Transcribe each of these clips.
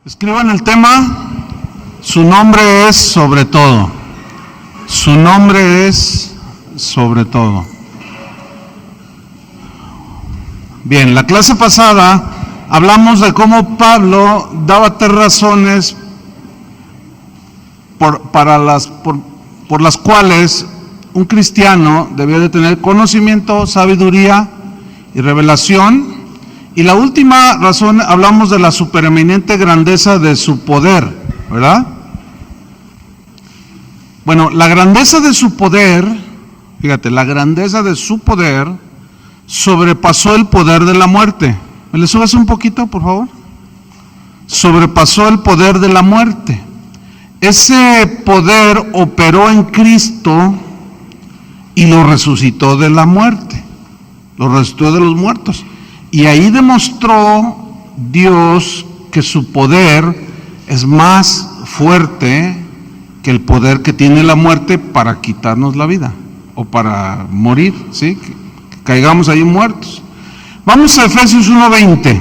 Escriban el tema. Su nombre es sobre todo. Su nombre es sobre todo. Bien, la clase pasada hablamos de cómo Pablo daba 3 razones por las cuales un cristiano debía de tener conocimiento, sabiduría y revelación. Y la última razón, hablamos de la supereminente grandeza de su poder, ¿verdad? Bueno, la grandeza de su poder, fíjate, la grandeza de su poder sobrepasó el poder de la muerte. ¿Me le subes un poquito, por favor? Sobrepasó el poder de la muerte. Ese poder operó en Cristo y lo resucitó de la muerte, lo resucitó de los muertos. Y ahí demostró Dios que su poder es más fuerte que el poder que tiene la muerte para quitarnos la vida o para morir, ¿sí? Que caigamos ahí muertos. Vamos a Efesios 1:20,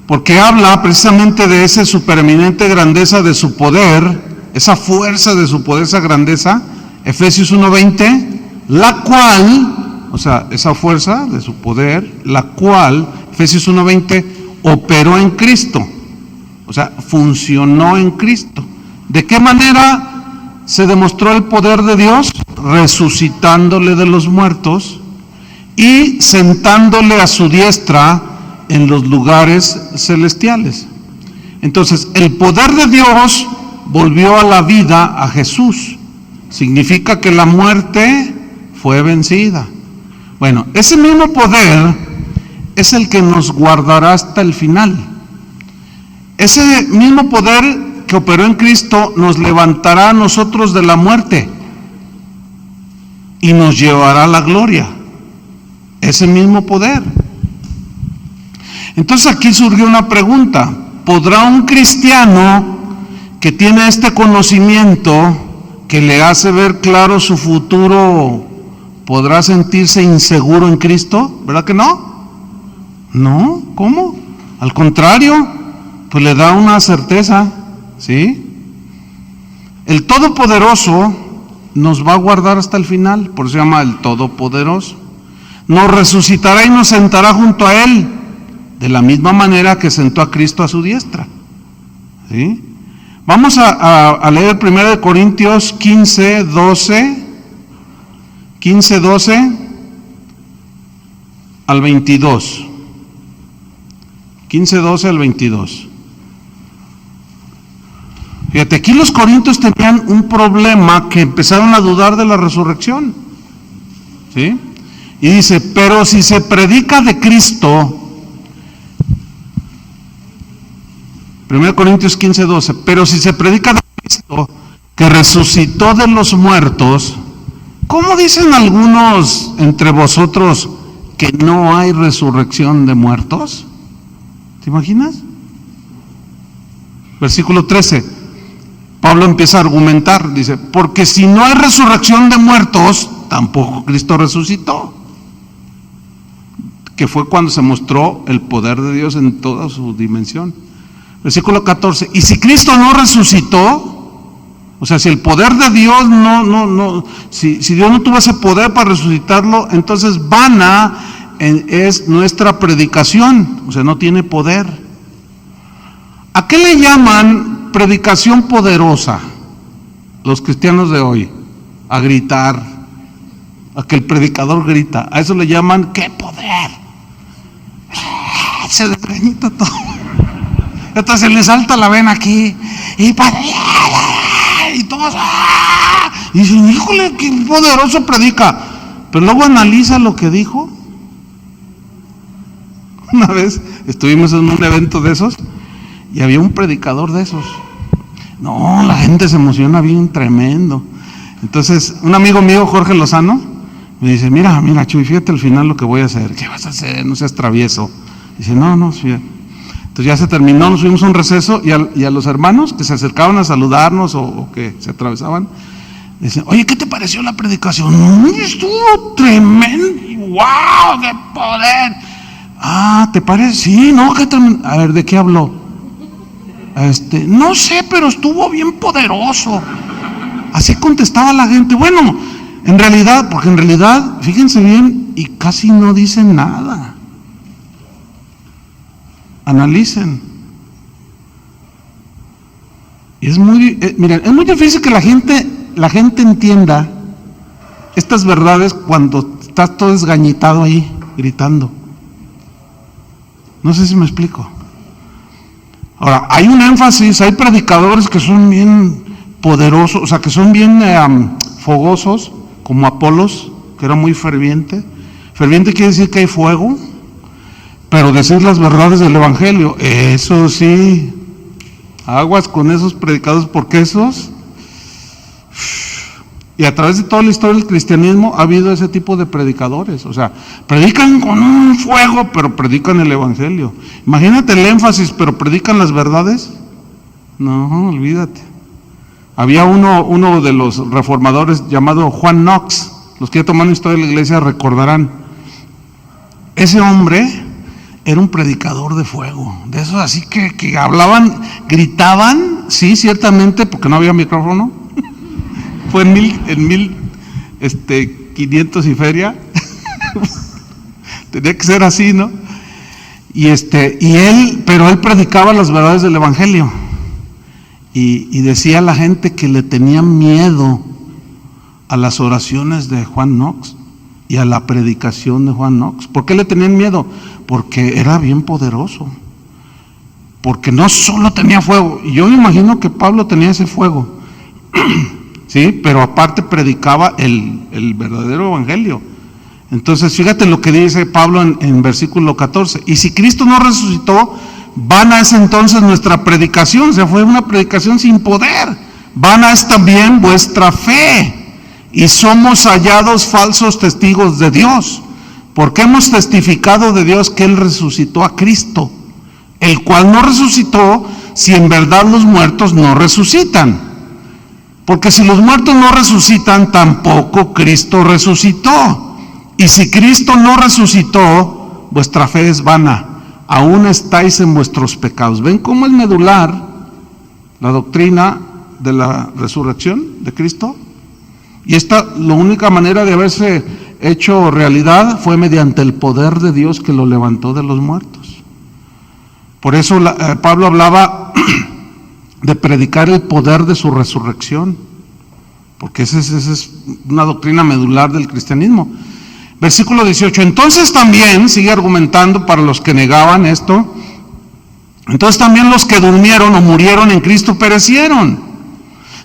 porque habla precisamente de esa supereminente grandeza de su poder, esa fuerza de su poder, esa grandeza. Efesios 1:20, la cual, o sea, esa fuerza de su poder, la cual, Efesios 1:20, operó en Cristo. O sea, funcionó en Cristo. ¿De qué manera se demostró el poder de Dios? Resucitándole de los muertos y sentándole a su diestra en los lugares celestiales. Entonces, el poder de Dios volvió a la vida a Jesús. Significa que la muerte fue vencida. Bueno, ese mismo poder es el que nos guardará hasta el final. Ese mismo poder que operó en Cristo nos levantará a nosotros de la muerte y nos llevará a la gloria. Ese mismo poder. Entonces aquí surgió una pregunta: ¿podrá un cristiano que tiene este conocimiento que le hace ver claro su futuro, podrá sentirse inseguro en Cristo? ¿Verdad que no? No, ¿cómo? Al contrario, pues le da una certeza, ¿sí? El Todopoderoso nos va a guardar hasta el final, por eso se llama el Todopoderoso. Nos resucitará y nos sentará junto a Él, de la misma manera que sentó a Cristo a su diestra, ¿sí? Vamos a leer 1 Corintios 15:12 al 22. 15:12 al 22. Fíjate, aquí los corintios tenían un problema, que empezaron a dudar de la resurrección, ¿sí? Y dice: pero si se predica de Cristo, 1 Corintios 15:12, pero si se predica de Cristo, que resucitó de los muertos, ¿cómo dicen algunos entre vosotros que no hay resurrección de muertos? ¿Te imaginas? Versículo 13, Pablo empieza a argumentar, dice: porque si no hay resurrección de muertos, tampoco Cristo resucitó. Que fue cuando se mostró el poder de Dios en toda su dimensión. Versículo 14, y si Cristo no resucitó, o sea, si el poder de Dios si Dios no tuvo ese poder para resucitarlo, entonces vana es nuestra predicación, o sea, no tiene poder. ¿A qué le llaman predicación poderosa los cristianos de hoy? A gritar, a que el predicador grita, a eso le llaman ¿qué poder? Se desgreñita todo. Entonces se le salta la vena aquí y todos y dicen: híjole, qué poderoso predica. Pero luego analiza lo que dijo. Una vez estuvimos en un evento de esos y había un predicador de esos. No, la gente se emociona bien tremendo. Entonces un amigo mío, Jorge Lozano, me dice: mira Chuy, fíjate al final lo que voy a hacer. ¿Qué vas a hacer? No seas travieso. Dice: no, fíjate. Entonces ya se terminó, nos fuimos a un receso y a los hermanos que se acercaban a saludarnos o que se atravesaban, dicen: oye, ¿qué te pareció la predicación? Estuvo tremendo, wow, qué poder. Ah, ¿te parece? Sí, no, ¿qué tremendo? A ver, ¿de qué habló? No sé, pero estuvo bien poderoso. Así contestaba la gente. Bueno, en realidad, fíjense bien, y casi no dicen nada. Analicen. Y miren, es muy difícil que la gente entienda estas verdades cuando estás todo desgañitado ahí, gritando. No sé si me explico. Ahora, hay un énfasis, hay predicadores que son bien poderosos, o sea, que son bien fogosos, como Apolos, que era muy ferviente. Ferviente quiere decir que hay fuego, pero decir las verdades del Evangelio, eso sí, aguas con esos predicadores, porque esos, y a través de toda la historia del cristianismo ha habido ese tipo de predicadores, o sea, predican con un fuego, pero predican el Evangelio. Imagínate el énfasis, pero predican las verdades. No, olvídate. Había uno de los reformadores llamado Juan Knox, los que ya tomaron historia de la iglesia recordarán. Ese hombre era un predicador de fuego, de esos así que hablaban, gritaban, sí, ciertamente, porque no había micrófono. Fue en 1500 y feria. Tenía que ser así, ¿no? Pero él predicaba las verdades del Evangelio. Y decía a la gente que le tenían miedo a las oraciones de Juan Knox y a la predicación de Juan Knox. ¿Por qué le tenían miedo? Porque era bien poderoso. Porque no solo tenía fuego, y yo me imagino que Pablo tenía ese fuego, sí, pero aparte predicaba el verdadero evangelio. Entonces, fíjate lo que dice Pablo en versículo 14. Y si Cristo no resucitó, vana es entonces nuestra predicación, o sea, fue una predicación sin poder. Vana es también vuestra fe, y somos hallados falsos testigos de Dios, porque hemos testificado de Dios que Él resucitó a Cristo, el cual no resucitó si en verdad los muertos no resucitan. Porque si los muertos no resucitan, tampoco Cristo resucitó. Y si Cristo no resucitó, vuestra fe es vana, aún estáis en vuestros pecados. ¿Ven cómo es medular la doctrina de la resurrección de Cristo? Y la única manera de haberse hecho realidad fue mediante el poder de Dios que lo levantó de los muertos. Por eso Pablo hablaba de predicar el poder de su resurrección, porque esa es una doctrina medular del cristianismo. Versículo 18, entonces también, sigue argumentando para los que negaban esto, entonces también los que durmieron o murieron en Cristo perecieron.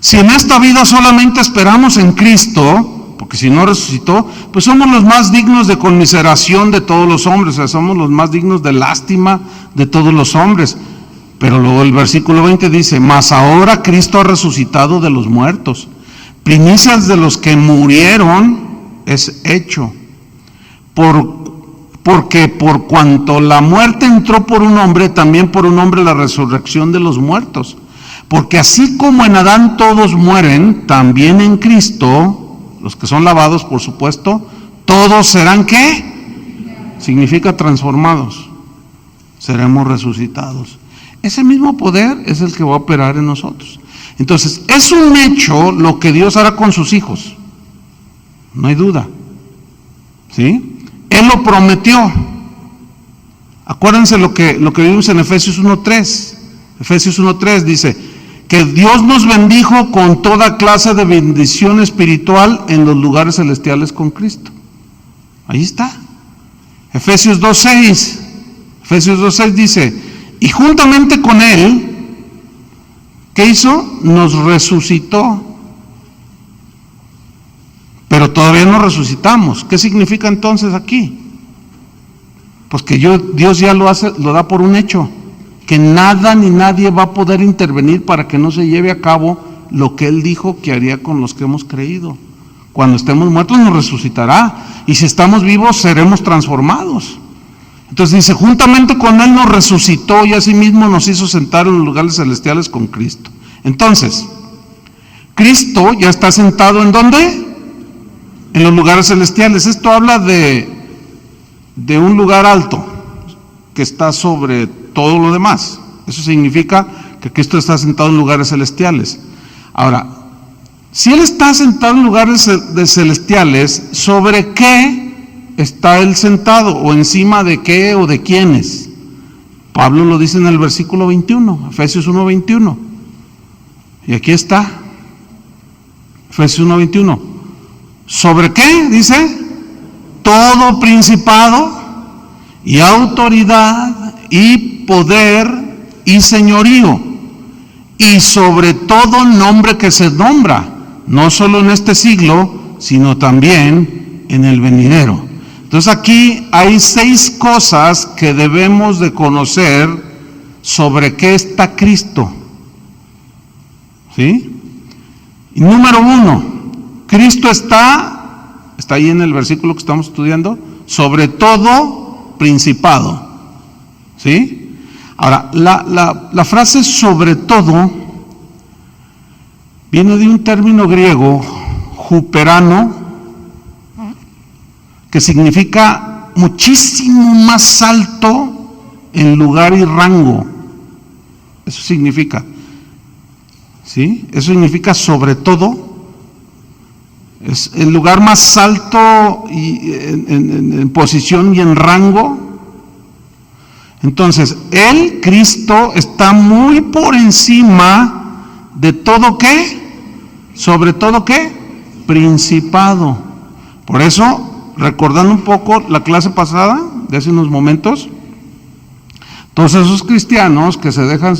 Si en esta vida solamente esperamos en Cristo, porque si no resucitó, pues somos los más dignos de conmiseración de todos los hombres, o sea, somos los más dignos de lástima de todos los hombres. Pero luego el versículo 20 dice, mas ahora Cristo ha resucitado de los muertos, primicias de los que murieron es hecho. Porque por cuanto la muerte entró por un hombre, también por un hombre la resurrección de los muertos. Porque así como en Adán todos mueren, también en Cristo, los que son lavados por supuesto, todos serán ¿qué? Significa transformados, seremos resucitados. Ese mismo poder es el que va a operar en nosotros. Entonces, es un hecho lo que Dios hará con sus hijos, no hay duda, ¿sí? Él lo prometió. Acuérdense lo que vimos en Efesios 1:3. Efesios 1:3 dice que Dios nos bendijo con toda clase de bendición espiritual en los lugares celestiales con Cristo. Ahí está. Efesios 2:6. Efesios 2:6 dice, y juntamente con Él, ¿qué hizo? Nos resucitó. Pero todavía no resucitamos. ¿Qué significa entonces aquí? Pues que Dios ya lo da por un hecho, que nada ni nadie va a poder intervenir para que no se lleve a cabo lo que Él dijo que haría con los que hemos creído. Cuando estemos muertos nos resucitará, y si estamos vivos seremos transformados. Entonces dice, juntamente con Él nos resucitó y asimismo nos hizo sentar en los lugares celestiales con Cristo. Entonces, Cristo ya está sentado ¿en dónde? En los lugares celestiales. Esto habla de un lugar alto que está sobre todo lo demás. Eso significa que Cristo está sentado en lugares celestiales. Ahora, si Él está sentado en lugares celestiales, ¿sobre qué está Él sentado? ¿O encima de qué o de quiénes? Pablo lo dice en el versículo 21, Efesios 1:21. Y aquí está, Efesios 1:21. ¿Sobre qué? Dice, todo principado y autoridad y poder y señorío, y sobre todo nombre que se nombra, no solo en este siglo, sino también en el venidero. Entonces aquí hay 6 cosas que debemos de conocer sobre qué está Cristo. ¿Sí? Y número 1, Cristo está ahí en el versículo que estamos estudiando, sobre todo principado. ¿Sí? Ahora, la frase sobre todo viene de un término griego, huperano, que significa muchísimo más alto en lugar y rango. Eso significa. ¿Sí? Eso significa sobre todo. Es el lugar más alto y en posición y en rango. Entonces, Él, Cristo, está muy por encima de todo ¿qué? Sobre todo ¿qué? Principado. Por eso, recordando un poco la clase pasada, de hace unos momentos, todos esos cristianos que se dejan,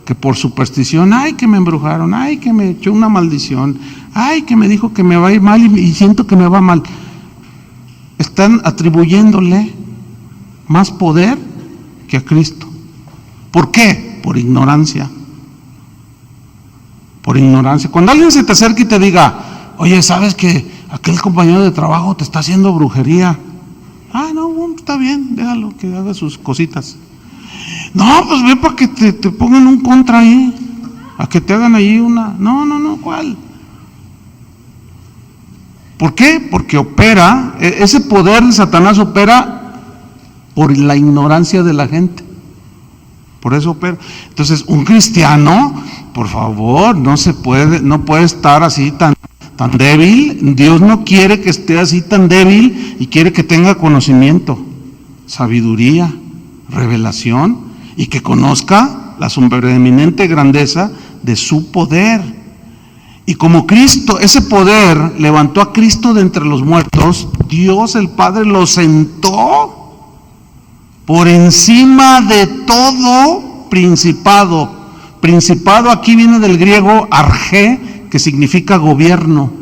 que por superstición, ay, que me embrujaron, ay, que me echó una maldición, ay, que me dijo que me va a ir mal y siento que me va mal, están atribuyéndole más poder que a Cristo. ¿Por qué? Por ignorancia. Por ignorancia. Cuando alguien se te acerca y te diga, oye, ¿sabes que aquel compañero de trabajo te está haciendo brujería? Ah, no, está bien, déjalo que haga sus cositas. No, pues ve para que te pongan un contra ahí, a que te hagan ahí una. No, ¿cuál? ¿Por qué? Porque opera, ese poder de Satanás opera por la ignorancia de la gente. Por eso opera. Entonces, un cristiano, por favor, no puede estar así tan débil. Dios no quiere que esté así tan débil y quiere que tenga conocimiento, sabiduría, revelación y que conozca la supereminente grandeza de su poder. Y como Cristo, ese poder levantó a Cristo de entre los muertos, Dios el Padre lo sentó por encima de todo principado. Principado aquí viene del griego argé, que significa gobierno.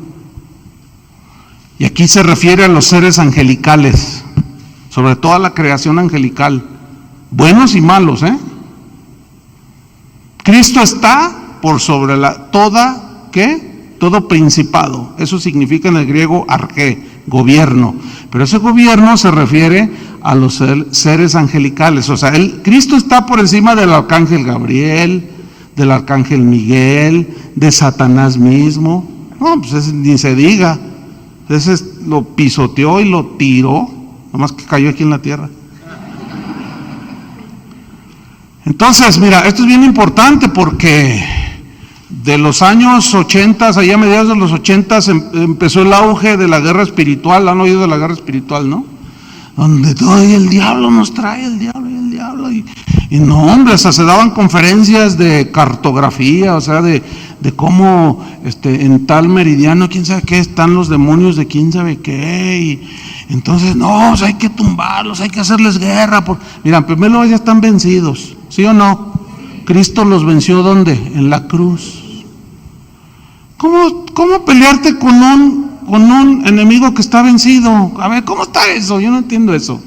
Y aquí se refiere a los seres angelicales, sobre toda la creación angelical, buenos y malos, Cristo está por sobre todo principado. Eso significa en el griego argé, gobierno. Pero ese gobierno se refiere a los seres angelicales. O sea, Cristo está por encima del arcángel Gabriel, del arcángel Miguel, de Satanás mismo. No, pues ese ni se diga. Ese lo pisoteó y lo tiró, nomás que cayó aquí en la tierra. Entonces, mira, esto es bien importante porque de los años 80, allá a mediados de los 80, empezó el auge de la guerra espiritual. ¿Han oído de la guerra espiritual, no? Donde todo el diablo nos trae, el diablo. Y no, hombre, o sea, se daban conferencias de cartografía, o sea, de cómo en tal meridiano, quién sabe qué, están los demonios de quién sabe qué. Y entonces, no, o sea, hay que tumbarlos, hay que hacerles guerra. Mira, en primer lugar ya están vencidos, ¿sí o no? Cristo los venció, ¿dónde? En la cruz. ¿Cómo pelearte con un enemigo que está vencido? A ver, ¿cómo está eso? Yo no entiendo eso.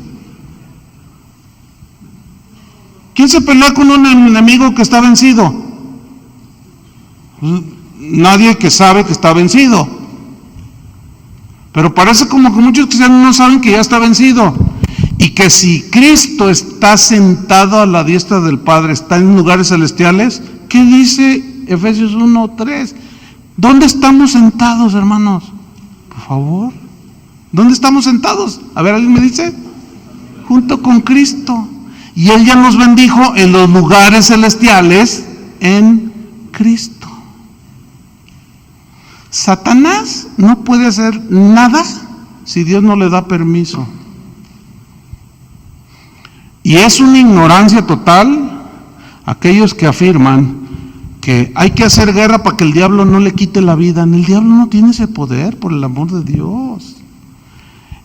¿Quién se pelea con un enemigo que está vencido? Nadie que sabe que está vencido. Pero parece como que muchos cristianos no saben que ya está vencido. Y que si Cristo está sentado a la diestra del Padre, está en lugares celestiales, ¿qué dice Efesios 1:3? ¿Dónde estamos sentados, hermanos? Por favor. ¿Dónde estamos sentados? A ver, ¿alguien me dice? Junto con Cristo. Y Él ya nos bendijo en los lugares celestiales en Cristo. Satanás no puede hacer nada si Dios no le da permiso. Y es una ignorancia total aquellos que afirman que hay que hacer guerra para que el diablo no le quite la vida. El diablo no tiene ese poder, por el amor de Dios.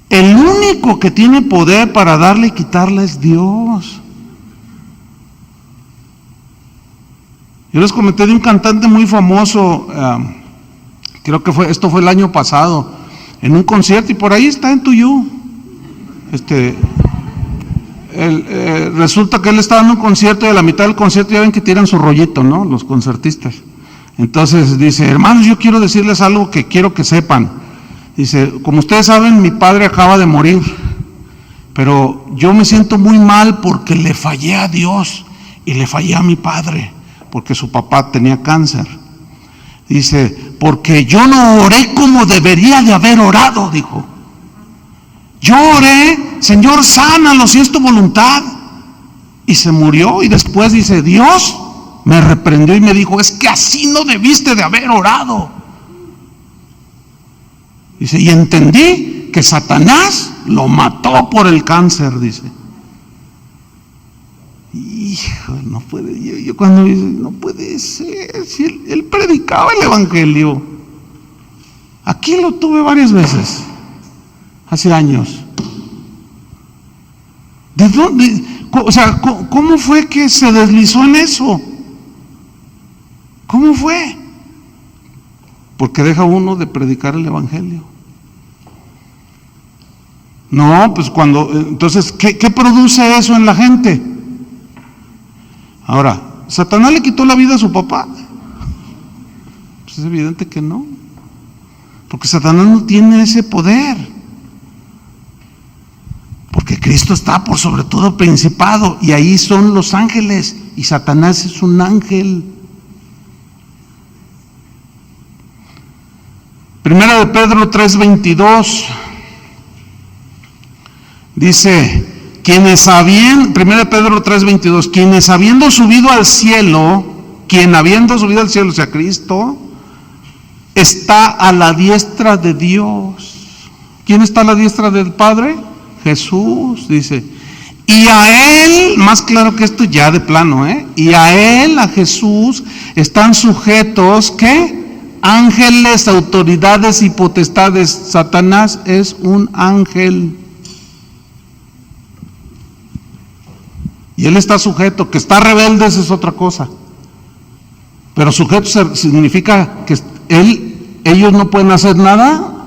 El único que tiene poder para darle y quitarle es Dios. Yo les comenté de un cantante muy famoso, creo que esto fue el año pasado, en un concierto, y por ahí está en Tuyú. Resulta que él estaba en un concierto y a la mitad del concierto ya ven que tiran su rollito, ¿no? Los concertistas. Entonces dice: hermanos, yo quiero decirles algo que quiero que sepan. Dice: como ustedes saben, mi padre acaba de morir, pero yo me siento muy mal porque le fallé a Dios y le fallé a mi padre, porque su papá tenía cáncer. Dice: porque yo no oré como debería de haber orado, dijo. Yo oré: Señor, sánalo si es tu voluntad. Y se murió, y después dice: Dios me reprendió y me dijo: es que así no debiste de haber orado. Dice: y entendí que Satanás lo mató por el cáncer, dice. Hijo, no puede, yo cuando dice, no puede ser, si él predicaba el evangelio. Aquí lo tuve varias veces, hace años. ¿De dónde? O sea, ¿cómo fue que se deslizó en eso? ¿Cómo fue? Porque deja uno de predicar el evangelio. No, pues entonces, ¿qué produce eso en la gente? Ahora, ¿Satanás le quitó la vida a su papá? Pues es evidente que no, porque Satanás no tiene ese poder, porque Cristo está por sobre todo principado, y ahí son los ángeles, y Satanás es un ángel. Primera de Pedro 3:22 dice: Primera de Pedro 3:22, quien habiendo subido al cielo, o sea, Cristo, está a la diestra de Dios. ¿Quién está a la diestra del Padre? Jesús, dice. Y a Él, más claro que esto ya de plano, y a Él, a Jesús, están sujetos, ¿qué? Ángeles, autoridades y potestades. Satanás es un ángel. Y él está sujeto. Que está rebelde, esa es otra cosa. Pero sujeto significa que ellos no pueden hacer nada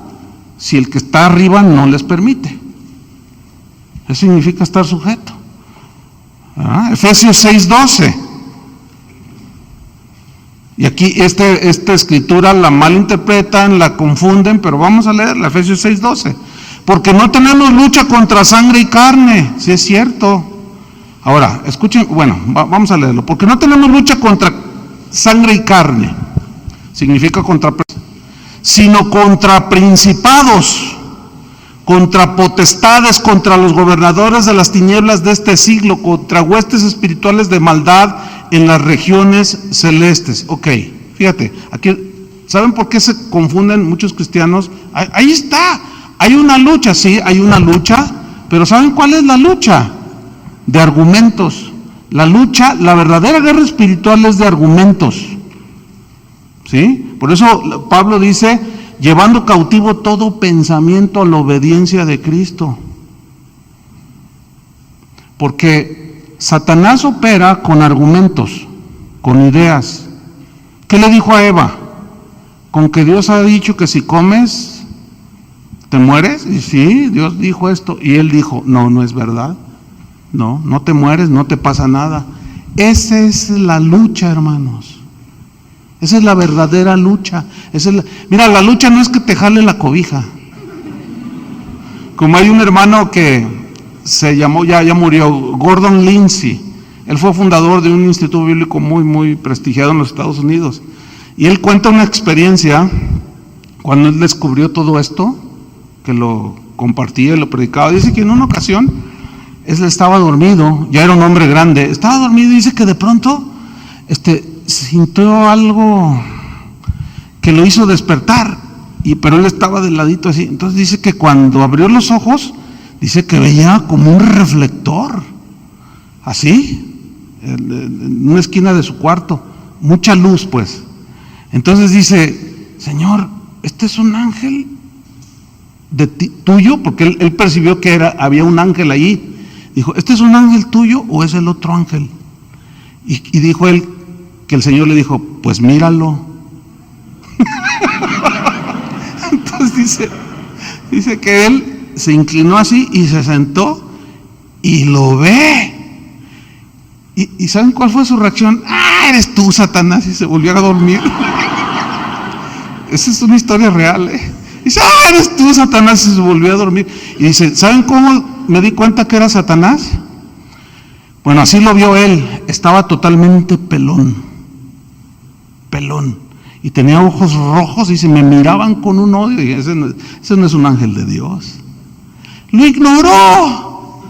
si el que está arriba no les permite. Eso significa estar sujeto. Efesios 6:12. Y aquí esta escritura la malinterpretan, la confunden, pero vamos a leerla, Efesios 6:12. Porque no tenemos lucha contra sangre y carne, si es cierto. Ahora, escuchen, vamos a leerlo. Porque no tenemos lucha contra sangre y carne, significa sino contra principados, contra potestades, contra los gobernadores de las tinieblas de este siglo, contra huestes espirituales de maldad en las regiones celestes. Ok, fíjate, aquí, ¿saben por qué se confunden muchos cristianos? Ahí está, hay una lucha, sí, hay una lucha, pero ¿saben cuál es la lucha? De argumentos. La verdadera guerra espiritual es de argumentos. ¿Sí? Por eso Pablo dice: llevando cautivo todo pensamiento a la obediencia de Cristo. Porque Satanás opera con argumentos, con ideas. ¿Qué le dijo a Eva? Con que Dios ha dicho que si comes te mueres. Y sí, Dios dijo esto. Y él dijo: no es verdad. No te mueres, no te pasa nada. Esa es la lucha, hermanos. Esa es la verdadera lucha. Mira, la lucha no es que te jale la cobija. Como hay un hermano que se llamó, ya murió, Gordon Lindsay. Él fue fundador de un instituto bíblico muy, muy prestigiado en los Estados Unidos. Y él cuenta una experiencia cuando él descubrió todo esto, que lo compartía y lo predicaba. Dice que en una ocasión él estaba dormido, ya era un hombre grande, estaba dormido y dice que de pronto sintió algo que lo hizo despertar, pero él estaba del ladito así. Entonces dice que cuando abrió los ojos, dice que veía como un reflector, así, en una esquina de su cuarto, mucha luz pues. Entonces dice, Señor, este es un ángel tuyo, porque él percibió que había un ángel ahí. Dijo, ¿este es un ángel tuyo o es el otro ángel? Y dijo él que el Señor le dijo, pues míralo. Entonces dice que él se inclinó así y se sentó y lo ve. ¿Y saben cuál fue su reacción? ¡Ah, eres tú, Satanás! Y se volvió a dormir. Esa es una historia real, Dice, ¡ah, eres tú, Satanás! Y se volvió a dormir. Y dice, ¿saben cómo me di cuenta que era Satanás? Bueno, así lo vio él. Estaba totalmente pelón. Y tenía ojos rojos y se me miraban con un odio. Y ese no es un ángel de Dios. Lo ignoró.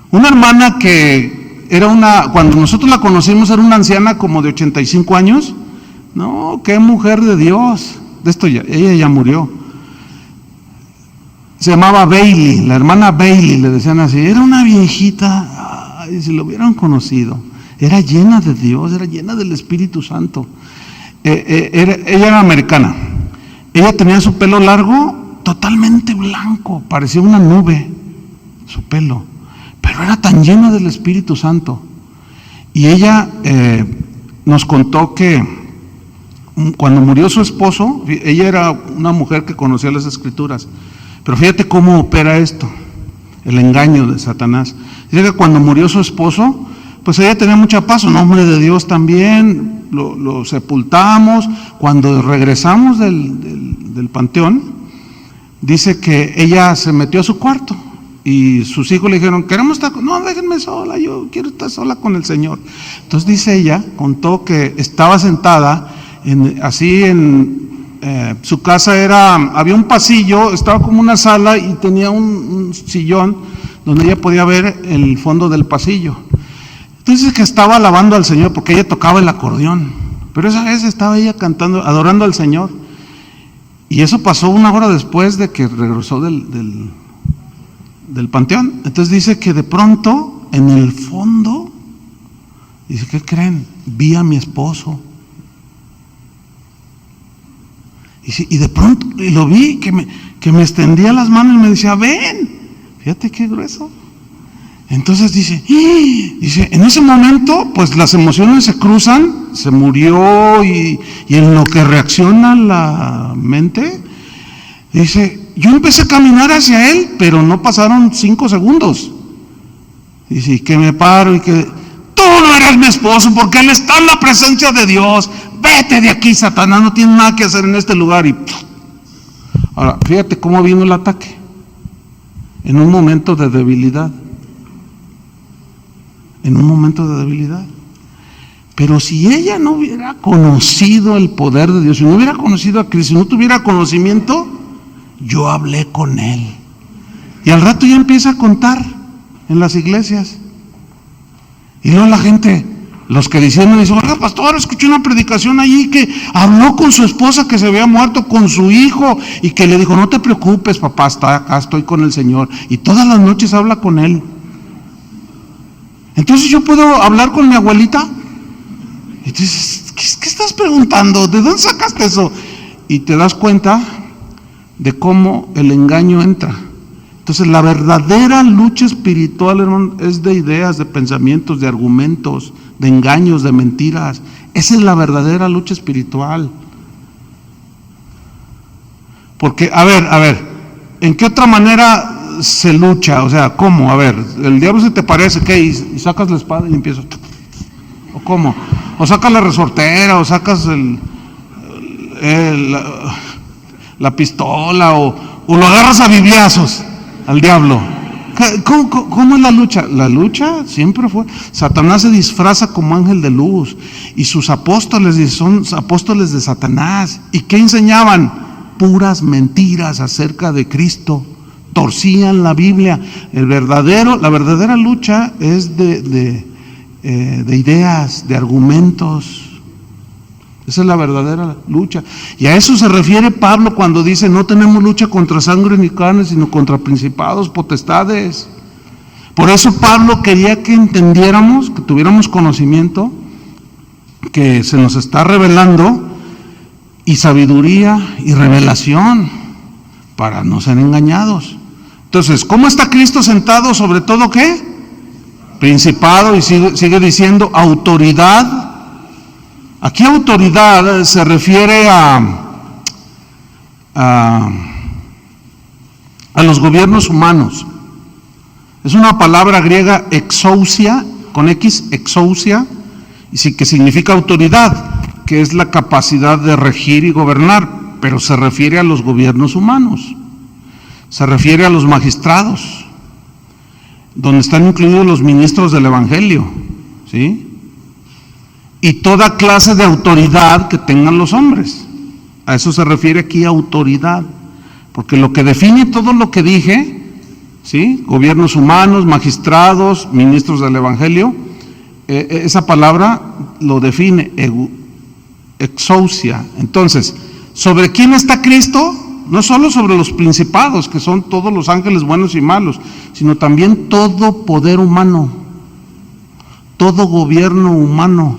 Una hermana que cuando nosotros la conocimos, era una anciana como de 85 años. No, qué mujer de Dios. Ella ya murió. Se llamaba Bailey, la hermana Bailey, le decían así. Era una viejita, ay, si lo hubieran conocido. Era llena de Dios, era llena del Espíritu Santo. Ella era americana. Ella tenía su pelo largo, totalmente blanco, parecía una nube, su pelo. Pero era tan llena del Espíritu Santo. Y ella nos contó que cuando murió su esposo, ella era una mujer que conocía las Escrituras. Pero fíjate cómo opera esto, el engaño de Satanás. Dice que cuando murió su esposo, pues ella tenía mucha paz, un hombre de Dios también, lo sepultamos. Cuando regresamos del panteón, dice que ella se metió a su cuarto y sus hijos le dijeron, queremos estar, no, déjenme sola, yo quiero estar sola con el Señor. Entonces dice ella, contó que estaba sentada en su casa, había un pasillo, estaba como una sala y tenía un sillón donde ella podía ver el fondo del pasillo. Entonces que estaba alabando al Señor porque ella tocaba el acordeón, pero esa vez estaba ella cantando, adorando al Señor. Y eso pasó 1 hora después de que regresó del panteón. Entonces dice que de pronto, en el fondo, dice, ¿qué creen? Vi a mi esposo. Y de pronto, y lo vi, que me extendía las manos y me decía, ven, fíjate qué grueso. Entonces dice, en ese momento, pues las emociones se cruzan, se murió y en lo que reacciona la mente, dice, yo empecé a caminar hacia él, pero no pasaron 5 segundos. Dice, y que me paro y que, tú no eres mi esposo porque él está en la presencia de Dios. Vete de aquí, Satanás, no tienes nada que hacer en este lugar. Y ahora, fíjate cómo vino el ataque. En un momento de debilidad. Pero si ella no hubiera conocido el poder de Dios, si no hubiera conocido a Cristo, si no tuviera conocimiento, yo hablé con él. Y al rato ya empieza a contar en las iglesias. Y luego la gente, los que dicen, oiga, pastor, escuché una predicación allí que habló con su esposa que se había muerto, con su hijo, y que le dijo, no te preocupes, papá, acá estoy con el Señor. Y todas las noches habla con él. Entonces yo puedo hablar con mi abuelita. Y tú dices, ¿qué estás preguntando? ¿De dónde sacaste eso? Y te das cuenta de cómo el engaño entra. Entonces la verdadera lucha espiritual, hermano, es de ideas, de pensamientos, de argumentos, de engaños, de mentiras. Esa es la verdadera lucha espiritual. Porque, a ver, ¿en qué otra manera se lucha? O sea, ¿cómo? A ver, el diablo se te parece, ¿qué? Y sacas la espada y empiezas. ¿O cómo? O sacas la resortera, o sacas la pistola, o lo agarras a bibliazos al diablo. ¿Cómo es la lucha? La lucha siempre fue, Satanás se disfraza como ángel de luz, y sus apóstoles son apóstoles de Satanás. ¿Y qué enseñaban? Puras mentiras acerca de Cristo. Torcían la Biblia. La verdadera lucha es de ideas, de argumentos. Esa es la verdadera lucha. Y a eso se refiere Pablo cuando dice: no tenemos lucha contra sangre ni carne, sino contra principados, potestades. Por eso Pablo quería que entendiéramos, que tuviéramos conocimiento, que se nos está revelando, y sabiduría y revelación, para no ser engañados. Entonces, ¿cómo está Cristo sentado sobre todo qué? Principado, y sigue diciendo autoridad. Aquí autoridad se refiere a los gobiernos humanos. Es una palabra griega exousia, con X, exousia, y que significa autoridad, que es la capacidad de regir y gobernar, pero se refiere a los gobiernos humanos, se refiere a los magistrados, donde están incluidos los ministros del Evangelio, ¿sí? Y toda clase de autoridad que tengan los hombres. A eso se refiere aquí autoridad, porque lo que define todo lo que dije, ¿sí? Gobiernos humanos, magistrados, ministros del Evangelio, esa palabra lo define, exousia. Entonces, ¿sobre quién está Cristo? No solo sobre los principados, que son todos los ángeles buenos y malos, sino también todo poder humano, todo gobierno humano,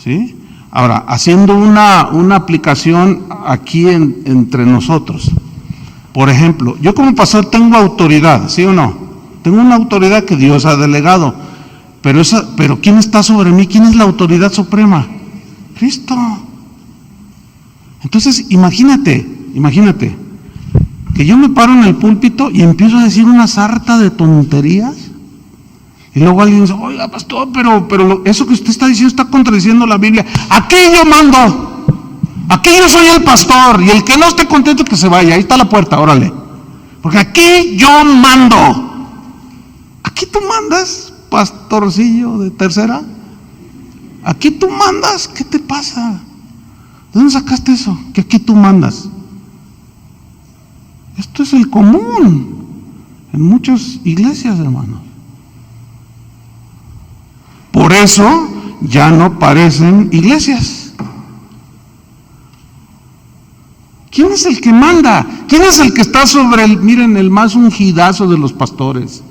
¿sí? Ahora, haciendo una aplicación aquí entre nosotros. Por ejemplo, yo como pastor tengo autoridad, ¿sí o no? Tengo una autoridad que Dios ha delegado, pero ¿quién está sobre mí? ¿Quién es la autoridad suprema? Cristo. Entonces, imagínate, que yo me paro en el púlpito y empiezo a decir una sarta de tonterías, y luego alguien dice: oiga, pastor, pero eso que usted está diciendo está contradiciendo la Biblia. Aquí yo mando, aquí yo soy el pastor, y el que no esté contento que se vaya, ahí está la puerta, órale, porque aquí yo mando. Aquí tú mandas, pastorcillo de tercera, aquí tú mandas. ¿Qué te pasa? ¿De dónde sacaste eso? Que aquí tú mandas. Esto es el común en muchas iglesias, hermanos. Por eso ya no parecen iglesias. ¿Quién es el que manda? ¿Quién es el que está sobre el más ungidazo de los pastores?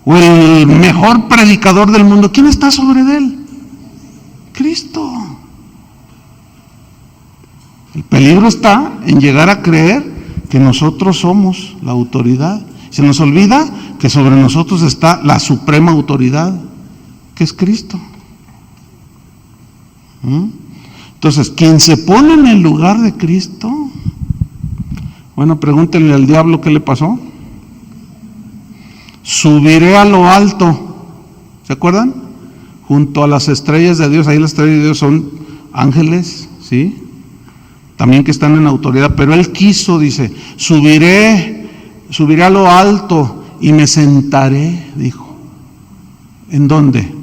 O el mejor predicador del mundo. ¿Quién está sobre él? Cristo. El peligro está en llegar a creer que nosotros somos la autoridad. Se nos olvida que sobre nosotros está la suprema autoridad, que es Cristo. Entonces, quien se pone en el lugar de Cristo, bueno, pregúntenle al diablo qué le pasó. Subiré a lo alto, ¿se acuerdan? Junto a las estrellas de Dios. Ahí las estrellas de Dios son ángeles, ¿sí? También que están en autoridad, pero él quiso, dice: subiré a lo alto y me sentaré, dijo. ¿En dónde?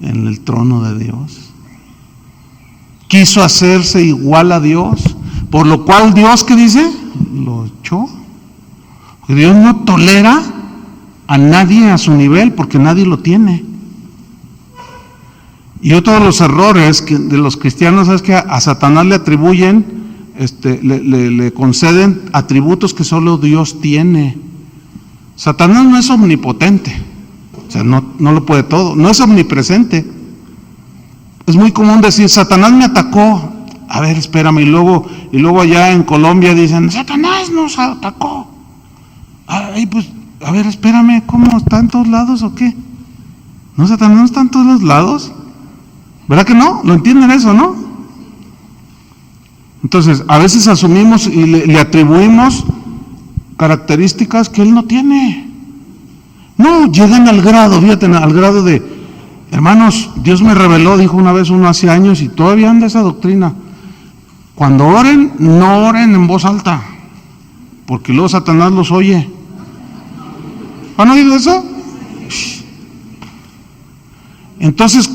En el trono de Dios. Quiso hacerse igual a Dios, por lo cual Dios, ¿qué dice? Lo echó. Porque Dios no tolera a nadie a su nivel, porque nadie lo tiene. Y otro de los errores de los cristianos es que a Satanás le atribuyen, le conceden atributos que solo Dios tiene. Satanás no es omnipotente, o sea, no lo puede todo, no es omnipresente. Es muy común decir: Satanás me atacó. A ver, espérame, y luego allá en Colombia dicen: Satanás nos atacó. Ay, pues, a ver, espérame, ¿cómo? ¿Está en todos lados o qué? No, Satanás no está en todos los lados. ¿Verdad que no? ¿Lo entienden eso, no? Entonces, a veces asumimos y le atribuimos características que él no tiene. No, llegan al grado, fíjate, al grado de: hermanos, Dios me reveló, dijo una vez uno hace años, y todavía anda esa doctrina: cuando oren, no oren en voz alta, porque luego Satanás los oye. ¿Han oído eso? Entonces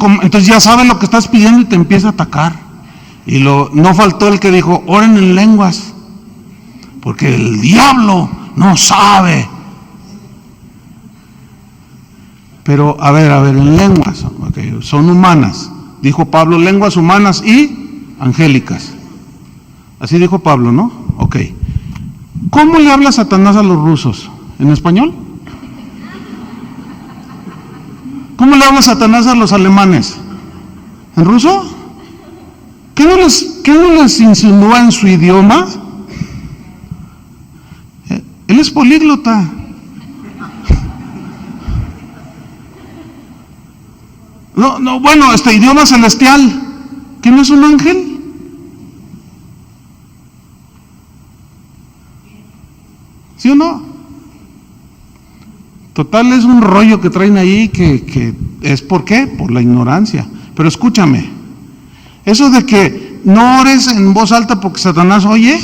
ya sabes lo que estás pidiendo y te empieza a atacar. Y no faltó el que dijo: oren en lenguas, porque el diablo no sabe. Pero, a ver, en lenguas, okay, son humanas. Dijo Pablo, lenguas humanas y angélicas. Así dijo Pablo, ¿no? Ok. ¿Cómo le habla Satanás a los rusos? ¿En español? ¿Cómo le habla Satanás a los alemanes? ¿En ruso? ¿Qué no les insinúa en su idioma? Él es políglota. No, bueno, idioma celestial. ¿Que no es un ángel? ¿Sí o no? Total, es un rollo que traen ahí que es ¿por qué? Por la ignorancia. Pero escúchame, eso de que no ores en voz alta porque Satanás oye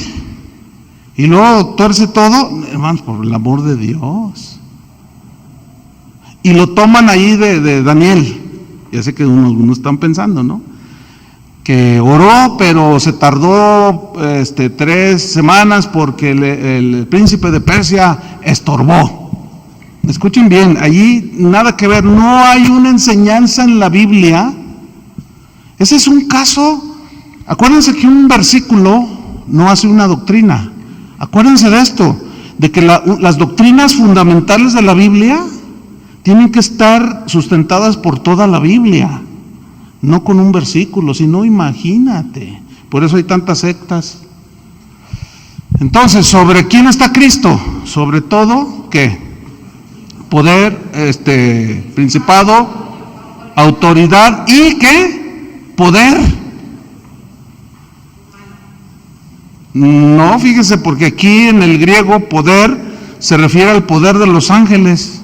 y luego tuerce todo, hermanos, por el amor de Dios. Y lo toman ahí de Daniel. Ya sé que algunos están pensando, ¿no? Que oró, pero se tardó 3 semanas porque el príncipe de Persia estorbó. Escuchen bien, allí nada que ver, no hay una enseñanza en la Biblia. Ese es un caso. Acuérdense que un versículo no hace una doctrina. Acuérdense de esto, de que las doctrinas fundamentales de la Biblia tienen que estar sustentadas por toda la Biblia, no con un versículo, sino imagínate. Por eso hay tantas sectas. Entonces, ¿sobre quién está Cristo? Sobre todo, ¿qué? Poder, principado, autoridad y ¿qué? Poder. No, fíjese, porque aquí en el griego poder se refiere al poder de los ángeles.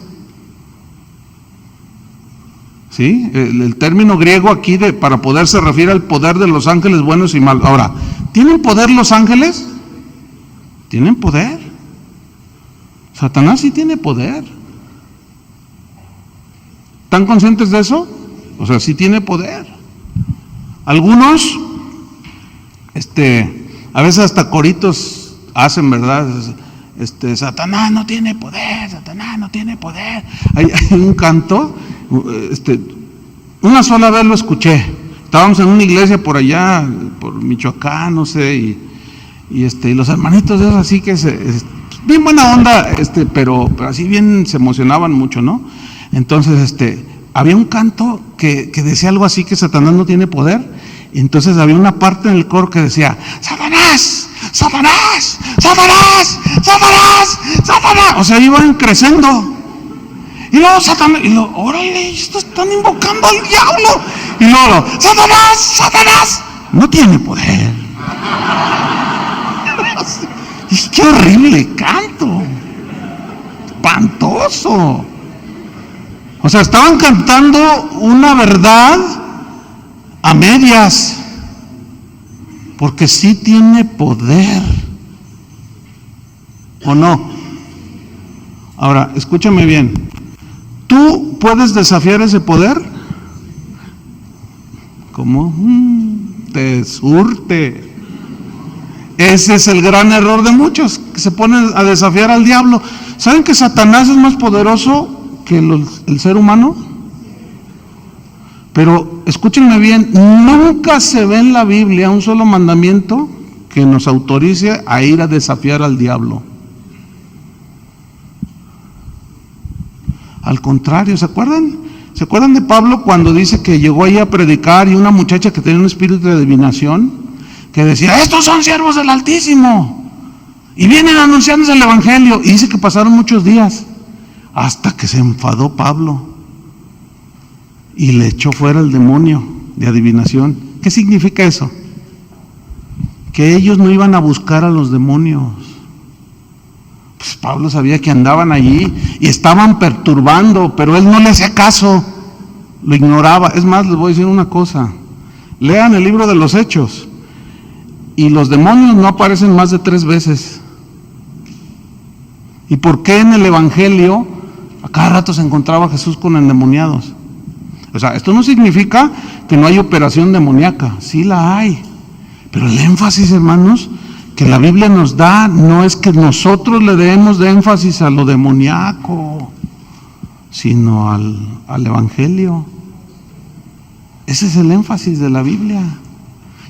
¿Sí? El término griego aquí para poder se refiere al poder de los ángeles buenos y malos. Ahora, ¿tienen poder los ángeles? ¿Tienen poder? Satanás sí tiene poder. ¿Están conscientes de eso? O sea, sí tiene poder. Algunos, a veces hasta coritos hacen, ¿verdad? Satanás no tiene poder, Satanás no tiene poder. Hay un canto, una sola vez lo escuché. Estábamos en una iglesia por allá, por Michoacán, no sé, y los hermanitos de esos así que bien buena onda, pero así bien se emocionaban mucho, ¿no? Entonces, había un canto que decía algo así, que Satanás no tiene poder. Y entonces había una parte en el coro que decía, Satanás, Satanás, Satanás, Satanás, Satanás. O sea, iban creciendo. Y luego Satanás, órale, estos están invocando al diablo. Y luego, Satanás, Satanás, no tiene poder. ¡Qué horrible canto! Espantoso. O sea, estaban cantando una verdad a medias, porque sí tiene poder, ¿o no? Ahora, escúchame bien, ¿tú puedes desafiar ese poder? ¿Cómo? Te surte. Ese es el gran error de muchos, que se ponen a desafiar al diablo. ¿Saben que Satanás es más poderoso que el ser humano? Pero escúchenme bien, nunca se ve en la Biblia un solo mandamiento que nos autorice a ir a desafiar al diablo. Al contrario, ¿se acuerdan? ¿Se acuerdan de Pablo cuando dice que llegó ahí a predicar y una muchacha que tenía un espíritu de adivinación, que decía, estos son siervos del Altísimo y vienen anunciándose el Evangelio? Y dice que pasaron muchos días hasta que se enfadó Pablo y le echó fuera el demonio de adivinación. ¿Qué significa eso? Que ellos no iban a buscar a los demonios. Pues Pablo sabía que andaban allí y estaban perturbando, pero él no le hacía caso, lo ignoraba. Es más, les voy a decir una cosa, lean el libro de los Hechos y los demonios no aparecen más de 3 veces. ¿Y por qué en el Evangelio a cada rato se encontraba Jesús con endemoniados? O sea, esto no significa que no hay operación demoníaca, sí la hay, pero el énfasis, hermanos, que la Biblia nos da no es que nosotros le demos de énfasis a lo demoníaco, sino al Evangelio. Ese es el énfasis de la Biblia.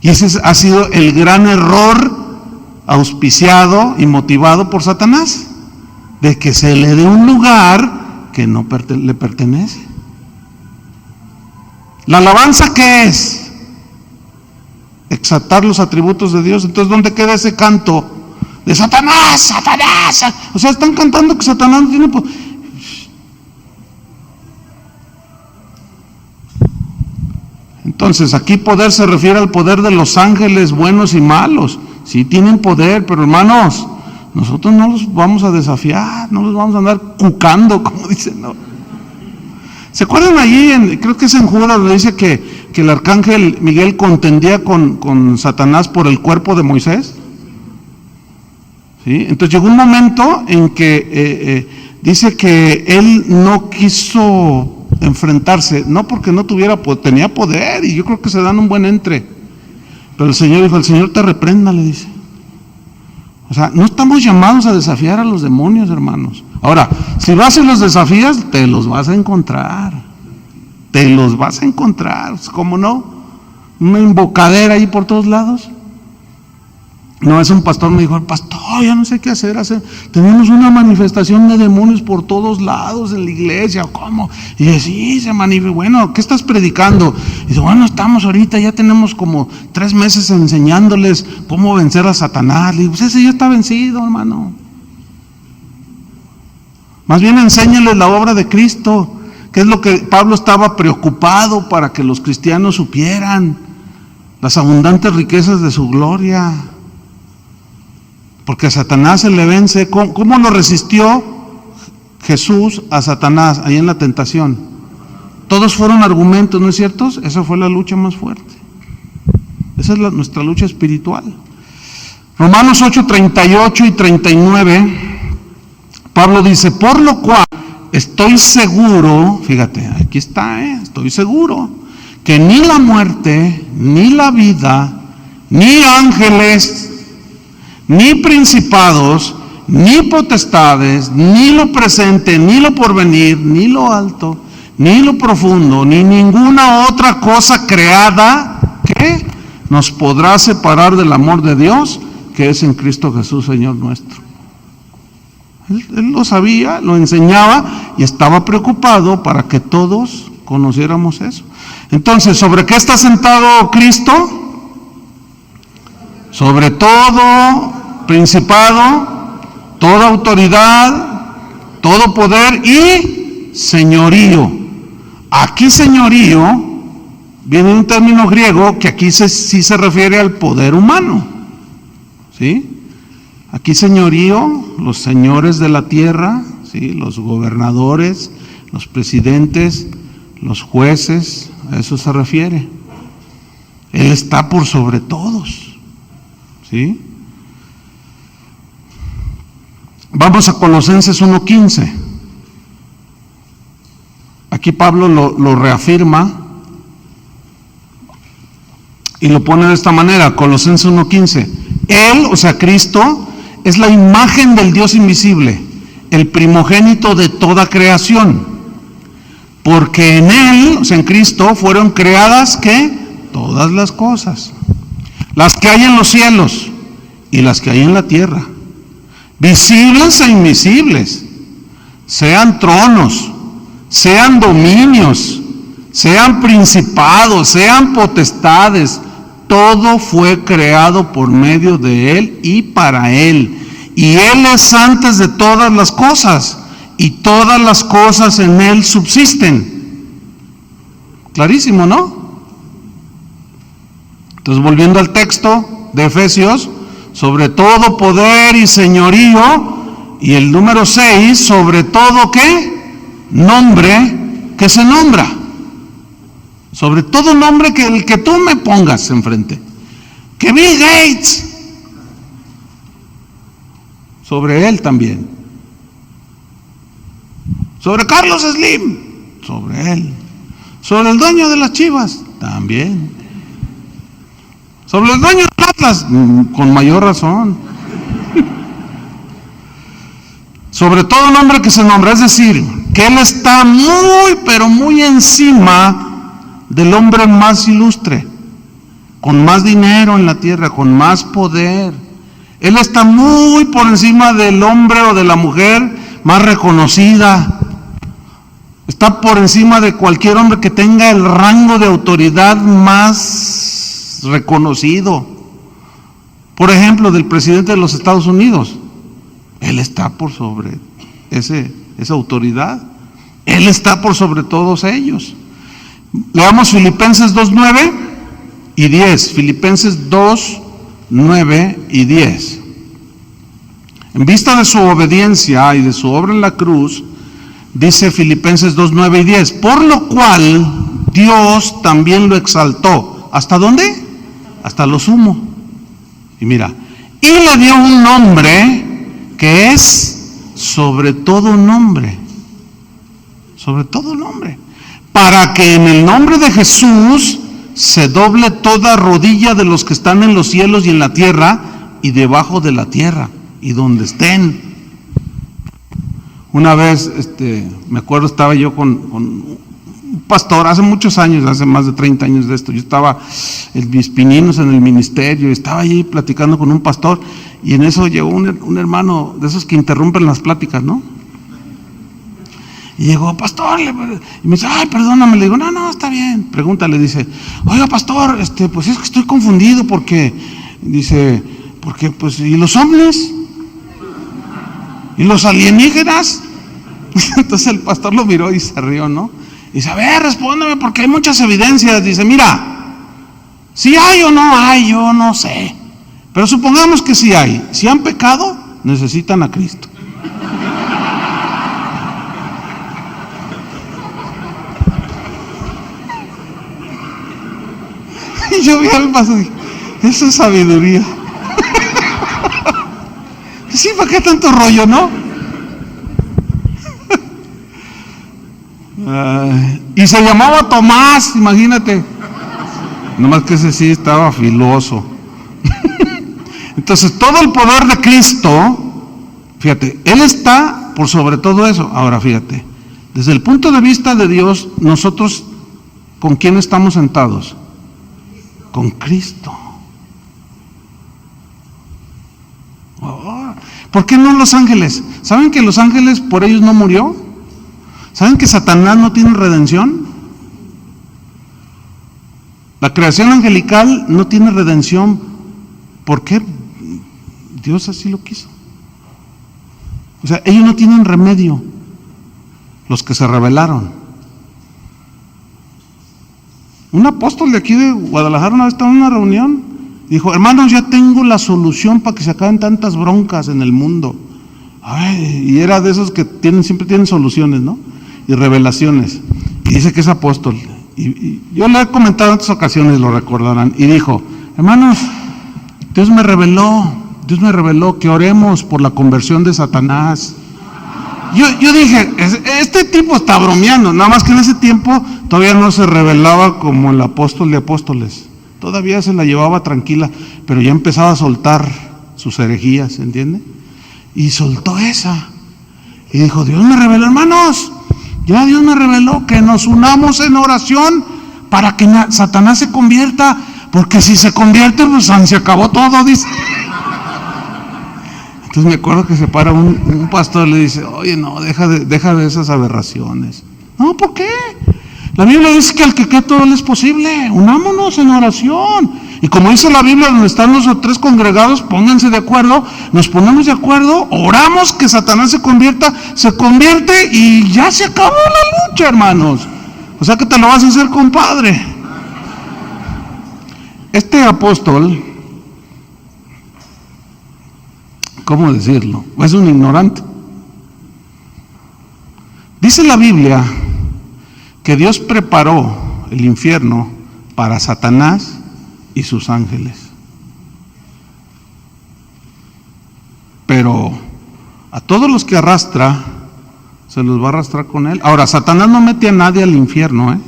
Y ese ha sido el gran error auspiciado y motivado por Satanás, de que se le dé un lugar que no le pertenece. ¿La alabanza qué es? Exaltar los atributos de Dios. Entonces, ¿dónde queda ese canto de Satanás, Satanás? O sea, están cantando que Satanás no tiene poder. Entonces, aquí poder se refiere al poder de los ángeles buenos y malos. Sí tienen poder, pero hermanos, nosotros no los vamos a desafiar, no los vamos a andar cucando, como dicen, ¿no? ¿Se acuerdan allí, creo que es en Judas, donde dice que el arcángel Miguel contendía con Satanás por el cuerpo de Moisés? ¿Sí? Entonces llegó un momento en que dice que él no quiso enfrentarse, no porque no tenía poder, y yo creo que se dan un buen entre, pero el Señor dijo, el Señor te reprenda, le dice. O sea, no estamos llamados a desafiar a los demonios, hermanos. Ahora, si vas y los desafías, te los vas a encontrar. Te los vas a encontrar. ¿Cómo no? Una invocadera ahí por todos lados. No, es un pastor, me dijo, pastor, ya no sé qué hacer. Tenemos una manifestación de demonios por todos lados en la iglesia. ¿Cómo? Y dice, sí, se manifiesta. Bueno, ¿qué estás predicando? Y dice, bueno, estamos ahorita, ya tenemos como 3 meses enseñándoles cómo vencer a Satanás. Le digo, pues ese ya está vencido, hermano. Más bien enséñales la obra de Cristo, que es lo que Pablo estaba preocupado para que los cristianos supieran, las abundantes riquezas de su gloria. Porque a Satanás se le vence. ¿Cómo lo resistió Jesús a Satanás ahí en la tentación? Todos fueron argumentos, ¿no es cierto? Esa fue la lucha más fuerte. Esa es nuestra lucha espiritual. Romanos 8, 38 y 39, Pablo dice, por lo cual estoy seguro, fíjate, aquí está, estoy seguro, que ni la muerte, ni la vida, ni ángeles, ni principados, ni potestades, ni lo presente, ni lo porvenir, ni lo alto, ni lo profundo, ni ninguna otra cosa creada que nos podrá separar del amor de Dios que es en Cristo Jesús, Señor nuestro. Él lo sabía, lo enseñaba y estaba preocupado para que todos conociéramos eso. Entonces, ¿sobre qué está sentado Cristo? Sobre todo principado, toda autoridad, todo poder y señorío. Aquí señorío viene un término griego que aquí sí se refiere al poder humano, ¿sí? Aquí señorío, los señores de la tierra, ¿sí? Los gobernadores, los presidentes, los jueces, a eso se refiere. Él está por sobre todos, ¿sí? Vamos a Colosenses 1:15. Aquí Pablo lo reafirma y lo pone de esta manera, Colosenses 1:15. Él, o sea, Cristo, es la imagen del Dios invisible, el primogénito de toda creación. Porque en Él, o sea, en Cristo, fueron creadas, ¿qué? Todas las cosas. Las que hay en los cielos y las que hay en la tierra. Visibles e invisibles. Sean tronos, sean dominios, sean principados, sean potestades. Todo fue creado por medio de Él y para Él. Y Él es antes de todas las cosas, y todas las cosas en Él subsisten. Clarísimo, ¿no? Entonces, volviendo al texto de Efesios, sobre todo poder y señorío, y el número 6, sobre todo, ¿qué? Nombre que se nombra. Sobre todo nombre que el que tú me pongas enfrente. Que Bill Gates. Sobre él también. Sobre Carlos Slim. Sobre él. Sobre el dueño de las Chivas. También. Sobre el dueño de Atlas. Con mayor razón. Sobre todo nombre que se nombra. Es decir, que Él está muy, pero muy encima del hombre más ilustre, con más dinero en la tierra, con más poder. Él está muy por encima del hombre o de la mujer más reconocida. Está por encima de cualquier hombre que tenga el rango de autoridad más reconocido. Por ejemplo, del presidente de los Estados Unidos. Él está por sobre esa autoridad. Él está por sobre todos ellos. Leamos Filipenses 2:9 y 10. Filipenses 2:9 y 10. En vista de su obediencia y de su obra en la cruz, dice Filipenses 2:9 y 10, por lo cual Dios también lo exaltó. ¿Hasta dónde? Hasta lo sumo. Y mira, y le dio un nombre que es sobre todo nombre. Sobre todo nombre. Para que en el nombre de Jesús se doble toda rodilla de los que están en los cielos y en la tierra y debajo de la tierra y donde estén. Una vez, me acuerdo, estaba yo con un pastor, hace muchos años, hace más de 30 años de esto, yo estaba en mis pininos en el ministerio, estaba allí platicando con un pastor, y en eso llegó un hermano de esos que interrumpen las pláticas, ¿no? Y llegó, pastor, y me dice, ay, perdóname, le digo, no, está bien, pregúntale, dice, oiga, pastor, pues es que estoy confundido porque, dice, porque, pues, ¿y los ovnis? ¿Y los alienígenas? Entonces el pastor lo miró y se rió, ¿no? Y dice, a ver, respóndeme porque hay muchas evidencias. Dice, mira, si hay o no hay, yo no sé. Pero supongamos que sí hay. Si han pecado, necesitan a Cristo. Y yo vi al pastor y dije, eso es sabiduría. Sí, ¿para qué tanto rollo, no? Y se llamaba Tomás, imagínate. Nomás que ese sí estaba filoso. Entonces, todo el poder de Cristo, fíjate, Él está por sobre todo eso. Ahora, fíjate, desde el punto de vista de Dios, nosotros, ¿con quién estamos sentados? Con Cristo. ¿Por qué no los ángeles? ¿Saben que los ángeles por ellos no murió? ¿Saben que Satanás no tiene redención? La creación angelical no tiene redención. ¿Por qué? Dios así lo quiso. O sea, ellos no tienen remedio, los que se rebelaron. Un apóstol de aquí de Guadalajara una vez estaba en una reunión, dijo, hermanos, ya tengo la solución para que se acaben tantas broncas en el mundo. Ay, y era de esos que siempre tienen soluciones, ¿no? Y revelaciones. Y dice que es apóstol. Y yo le he comentado en otras ocasiones, lo recordarán. Y dijo, hermanos, Dios me reveló que oremos por la conversión de Satanás. Yo dije, este tipo está bromeando, nada más que en ese tiempo todavía no se revelaba como el apóstol de apóstoles. Todavía se la llevaba tranquila, pero ya empezaba a soltar sus herejías, ¿entiende? Y soltó esa. Y dijo, Dios me reveló, hermanos, ya Dios me reveló que nos unamos en oración para que Satanás se convierta, porque si se convierte, pues se acabó todo, dice. Entonces me acuerdo que se para un pastor y le dice, oye, no, deja de esas aberraciones. No, ¿por qué? La Biblia dice que al que cree todo le es posible. Unámonos en oración. Y como dice la Biblia, donde están los tres congregados, pónganse de acuerdo, nos ponemos de acuerdo, oramos que Satanás se convierte y ya se acabó la lucha, hermanos. O sea que te lo vas a hacer, compadre. Este apóstol, ¿cómo decirlo? Es un ignorante. Dice la Biblia que Dios preparó el infierno para Satanás y sus ángeles. Pero a todos los que arrastra, se los va a arrastrar con él. Ahora, Satanás no mete a nadie al infierno,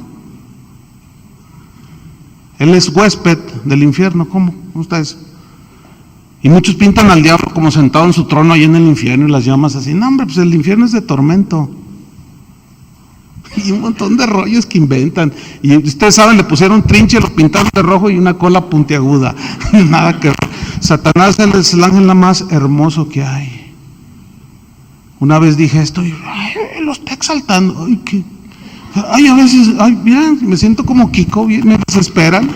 Él es huésped del infierno. ¿Cómo está eso? Y muchos pintan al diablo como sentado en su trono ahí en el infierno y las llamas así. No, hombre, pues el infierno es de tormento. Y un montón de rollos que inventan. Y ustedes saben, le pusieron trinche, lo pintaron de rojo y una cola puntiaguda. Nada que ver. Satanás es el ángel más hermoso que hay. Una vez dije esto y lo está exaltando. Ay, a veces, mira, me siento como Kiko, me desesperan.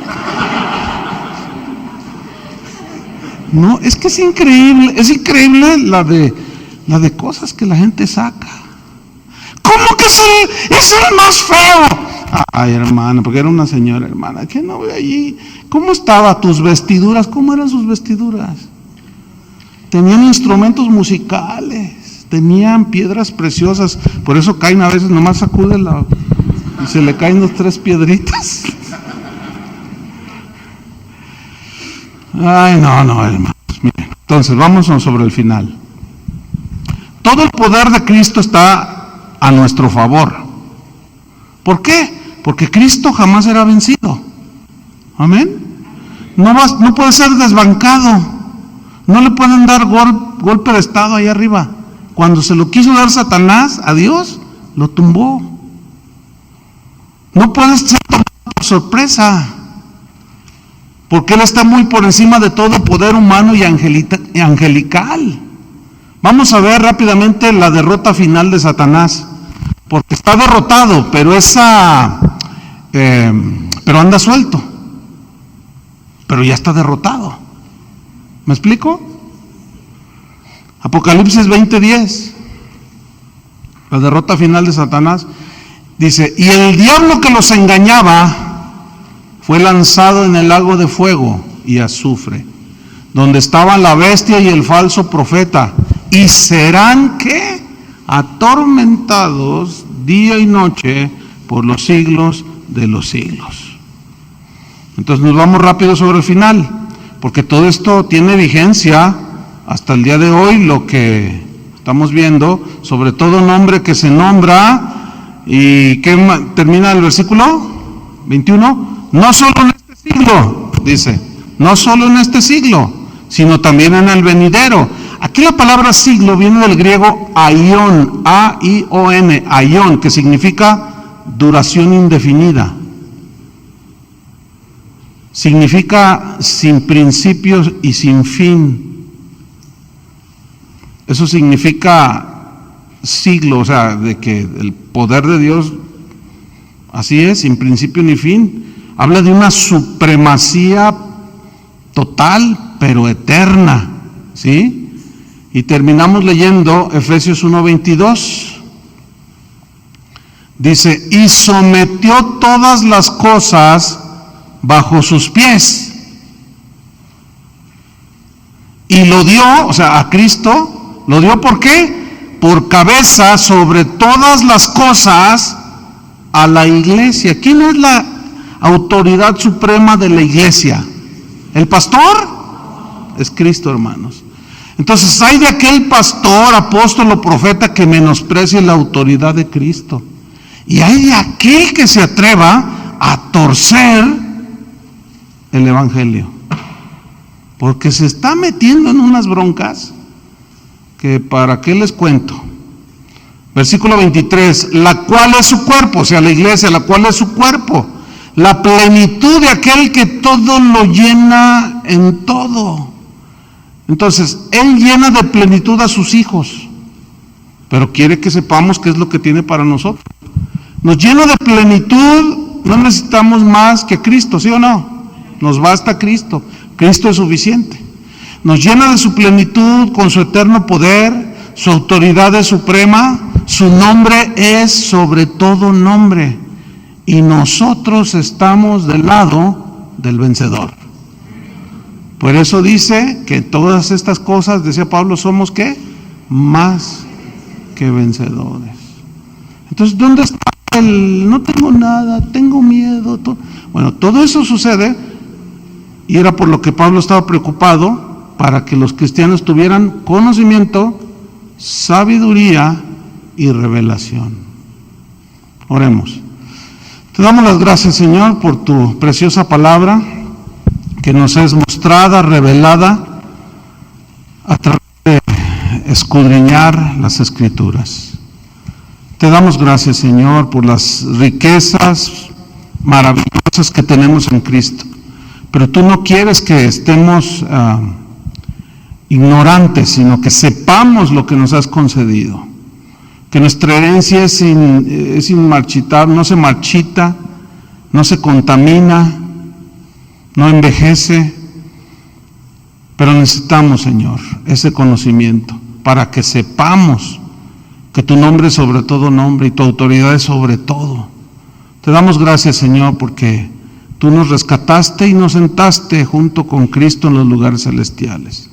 No, es que es increíble la de cosas que la gente saca. ¿Cómo que es el más feo? Ay, hermana, porque era una señora, hermana, que no ve allí. ¿Cómo estaba tus vestiduras? ¿Cómo eran sus vestiduras? Tenían instrumentos musicales, tenían piedras preciosas, por eso caen a veces, nomás sacude y se le caen 2 o 3 piedritas. Ay, no, hermanos, miren. Entonces, vamos sobre el final. Todo el poder de Cristo está a nuestro favor. ¿Por qué? Porque Cristo jamás será vencido. Amén. No puede ser desbancado. No le pueden dar golpe de estado ahí arriba. Cuando se lo quiso dar Satanás a Dios, lo tumbó. No puede ser tomado por sorpresa. Porque Él está muy por encima de todo poder humano y angelical. Vamos a ver rápidamente la derrota final de Satanás. Porque está derrotado, pero pero anda suelto. Pero ya está derrotado. ¿Me explico? Apocalipsis 20:10. La derrota final de Satanás. Dice, y el diablo que los engañaba fue lanzado en el lago de fuego y azufre, donde estaban la bestia y el falso profeta, y serán, ¿qué? Atormentados día y noche por los siglos de los siglos. Entonces nos vamos rápido sobre el final, porque todo esto tiene vigencia hasta el día de hoy, lo que estamos viendo, sobre todo nombre que se nombra. ¿Y qué termina el versículo 21? No solo en este siglo, dice, no solo en este siglo, sino también en el venidero. Aquí la palabra siglo viene del griego aion, A-I-O-N, aion, que significa duración indefinida. Significa sin principios y sin fin. Eso significa siglo, o sea, de que el poder de Dios, así es, sin principio ni fin. Habla de una supremacía total, pero eterna, ¿sí? Y terminamos leyendo Efesios 1:22. Dice, y sometió todas las cosas bajo sus pies. Y lo dio, o sea, a Cristo, lo dio ¿por qué? Por cabeza sobre todas las cosas a la iglesia. ¿Quién es la autoridad suprema de la iglesia? ¿El pastor? Es Cristo, hermanos. Entonces, hay de aquel pastor, apóstol o profeta que menosprecie la autoridad de Cristo. Y hay de aquel que se atreva a torcer el evangelio. Porque se está metiendo en unas broncas que para qué les cuento. Versículo 23, la cual es su cuerpo, o sea, la iglesia, la cual es su cuerpo, la plenitud de aquel que todo lo llena en todo. Entonces, Él llena de plenitud a sus hijos, pero quiere que sepamos qué es lo que tiene para nosotros. Nos llena de plenitud, no necesitamos más que Cristo, ¿sí o no? Nos basta Cristo, Cristo es suficiente. Nos llena de su plenitud con su eterno poder, su autoridad es suprema, su nombre es sobre todo nombre, y nosotros estamos del lado del vencedor. Por eso dice que todas estas cosas, decía Pablo, somos ¿qué? Más que vencedores. Entonces, ¿dónde está el no tengo nada, tengo miedo? Bueno, todo eso sucede, y era por lo que Pablo estaba preocupado, para que los cristianos tuvieran conocimiento, sabiduría y revelación. Oremos. Te damos las gracias, Señor, por tu preciosa palabra, que nos es mostrada, revelada, a través de escudriñar las Escrituras. Te damos gracias, Señor, por las riquezas maravillosas que tenemos en Cristo. Pero tú no quieres que estemos ignorantes, sino que sepamos lo que nos has concedido. Que nuestra herencia es inmarchitable, no se marchita, no se contamina, no envejece. Pero necesitamos, Señor, ese conocimiento para que sepamos que tu nombre es sobre todo nombre y tu autoridad es sobre todo. Te damos gracias, Señor, porque tú nos rescataste y nos sentaste junto con Cristo en los lugares celestiales.